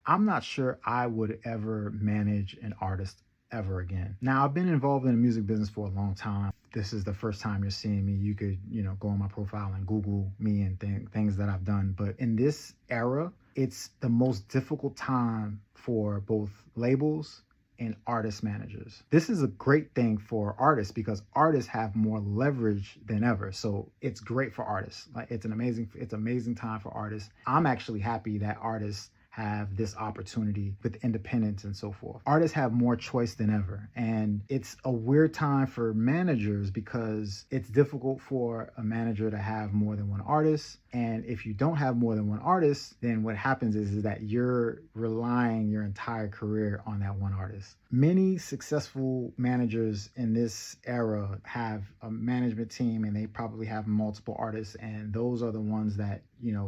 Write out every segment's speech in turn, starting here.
I'm not sure I would ever manage an artist ever again. Now, I've been involved in the music business for a long time. This is the first time you're seeing me. You could, go on my profile and Google me and things that I've done. But in this era, it's the most difficult time for both labels and artist managers. This is a great thing for artists because artists have more leverage than ever. So it's great for artists. Like it's amazing time for artists. I'm actually happy that artists have this opportunity with independence and so forth. Artists have more choice than ever. And it's a weird time for managers because it's difficult for a manager to have more than one artist. And if you don't have more than one artist, then what happens is that you're relying your entire career on that one artist. Many successful managers in this era have a management team and they probably have multiple artists. And those are the ones that,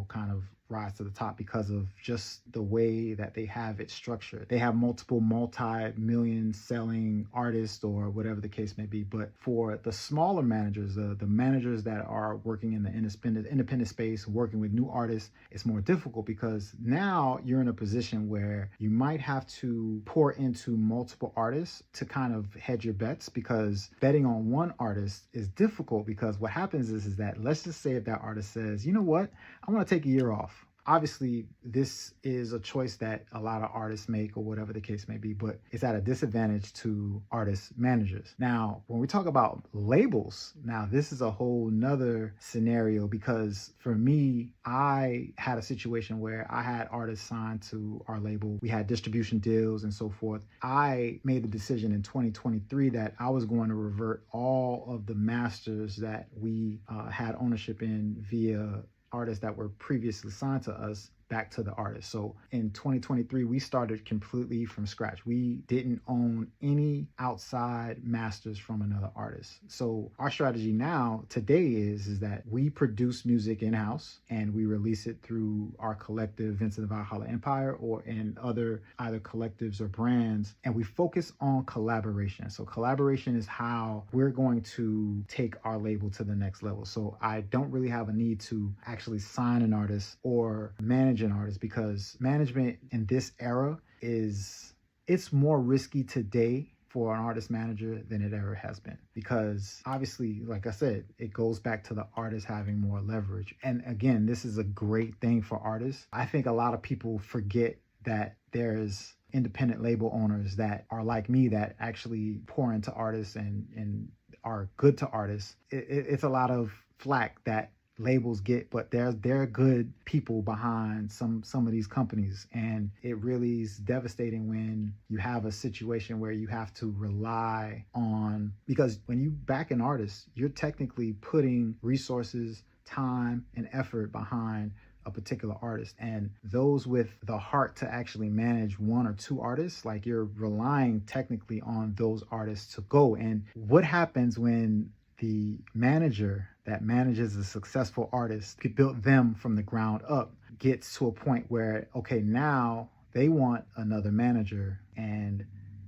kind of rise to the top because of just the way that they have it structured. They have multiple multi-million selling artists or whatever the case may be. But for the smaller managers, the managers that are working in the independent space, working with new artists, it's more difficult because now you're in a position where you might have to pour into multiple artists to kind of hedge your bets, because betting on one artist is difficult because what happens is that, let's just say if that artist says, you know what, I want to take a year off. Obviously, this is a choice that a lot of artists make or whatever the case may be, but it's at a disadvantage to artist managers. Now, when we talk about labels, now this is a whole nother scenario because for me, I had a situation where I had artists signed to our label. We had distribution deals and so forth. I made the decision in 2023 that I was going to revert all of the masters that we had ownership in via artists that were previously signed to us back to the artist. So in 2023, we started completely from scratch. We didn't own any outside masters from another artist. So our strategy now today is that we produce music in-house and we release it through our collective Vince Valholla Empire or in other either collectives or brands. And we focus on collaboration. So collaboration is how we're going to take our label to the next level. So I don't really have a need to actually sign an artist or manage an artist because management in this era it's more risky today for an artist manager than it ever has been, because obviously, like I said, it goes back to the artist having more leverage. And again, this is a great thing for artists. I think a lot of people forget that there's independent label owners that are like me that actually pour into artists and are good to artists. It's a lot of flack that labels get, but there are good people behind some of these companies, and it really is devastating when you have a situation where you have to rely on, because when you back an artist, you're technically putting resources, time, and effort behind a particular artist, and those with the heart to actually manage one or two artists, like you're relying technically on those artists to go. And what happens when the manager that manages a successful artist, could build them from the ground up, gets to a point where, okay, now they want another manager and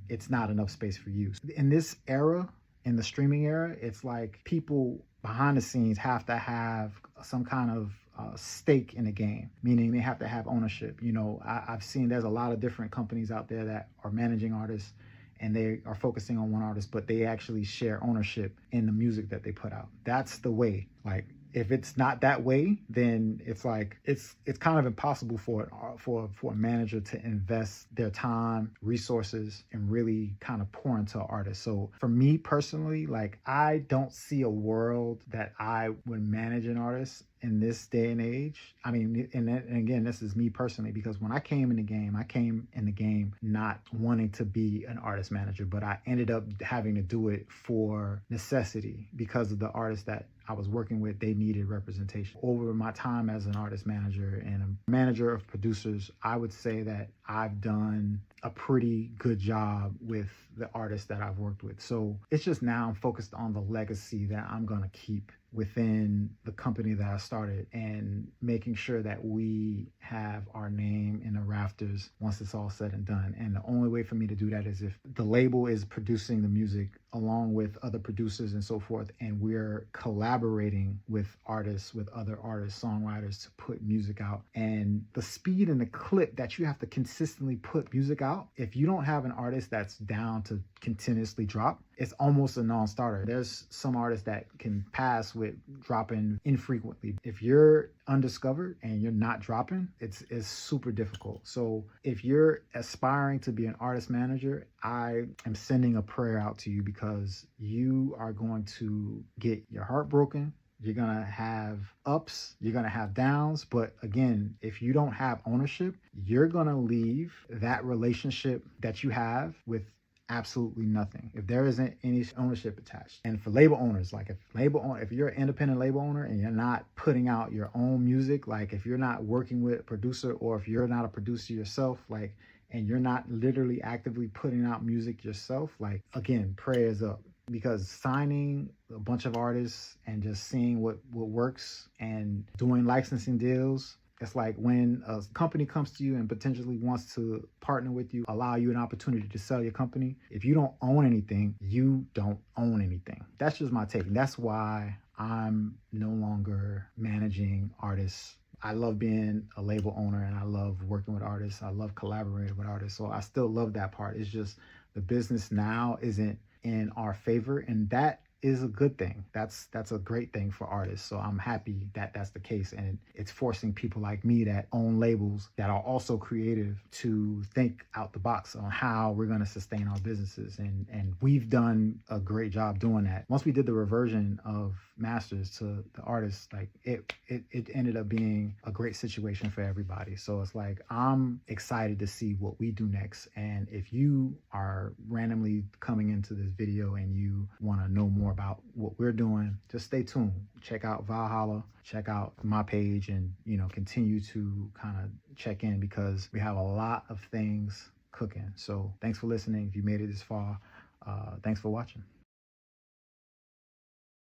it's not enough space for you. In this era, in the streaming era, it's like people behind the scenes have to have some kind of stake in the game, meaning they have to have ownership. I've seen there's a lot of different companies out there that are managing artists and they are focusing on one artist, but they actually share ownership in the music that they put out. That's the way. Like, if it's not that way, then it's like it's kind of impossible for a manager to invest their time, resources, and really kind of pour into an artist. So for me personally, like, I don't see a world that I would manage an artist in this day and age. I mean, and again, this is me personally, because when I came in the game not wanting to be an artist manager, but I ended up having to do it for necessity because of the artists that I was working with. They needed representation. Over my time as an artist manager and a manager of producers, I would say that I've done a pretty good job with the artists that I've worked with. So it's just now I'm focused on the legacy that I'm going to keep within the company that I started and making sure that we have our name in the rafters once it's all said and done. And the only way for me to do that is if the label is producing the music along with other producers and so forth, and we're collaborating with artists, with other artists, songwriters, to put music out. And the speed and the clip that you have to consistently put music out, if you don't have an artist that's down to continuously drop, it's almost a non-starter. There's some artists that can pass with dropping infrequently. If you're undiscovered and you're not dropping, it's super difficult. So if you're aspiring to be an artist manager, I am sending a prayer out to you, because you are going to get your heart broken. You're going to have ups, you're going to have downs. But again, if you don't have ownership, you're going to leave that relationship that you have with absolutely nothing if there isn't any ownership attached. And for label owners, like if you're an independent label owner and you're not putting out your own music, like if you're not working with a producer, or if you're not a producer yourself, like, and you're not literally actively putting out music yourself, like, again, prayers up. Because signing a bunch of artists and just seeing what works and doing licensing deals, it's like when a company comes to you and potentially wants to partner with you, allow you an opportunity to sell your company. If you don't own anything, you don't own anything. That's just my take. And that's why I'm no longer managing artists. I love being a label owner, and I love working with artists. I love collaborating with artists. So I still love that part. It's just the business now isn't in our favor, and that is a good thing. That's a great thing for artists. So I'm happy that that's the case, and it's forcing people like me that own labels that are also creative to think out the box on how we're going to sustain our businesses. And we've done a great job doing that. Once we did the reversion of masters to the artists, like it ended up being a great situation for everybody. So it's like, I'm excited to see what we do next. And if you are randomly coming into this video and you want to know more about what we're doing, just stay tuned. Check out Valholla, check out my page, and continue to kind of check in, because we have a lot of things cooking. So thanks for listening. If you made it this far, thanks for watching.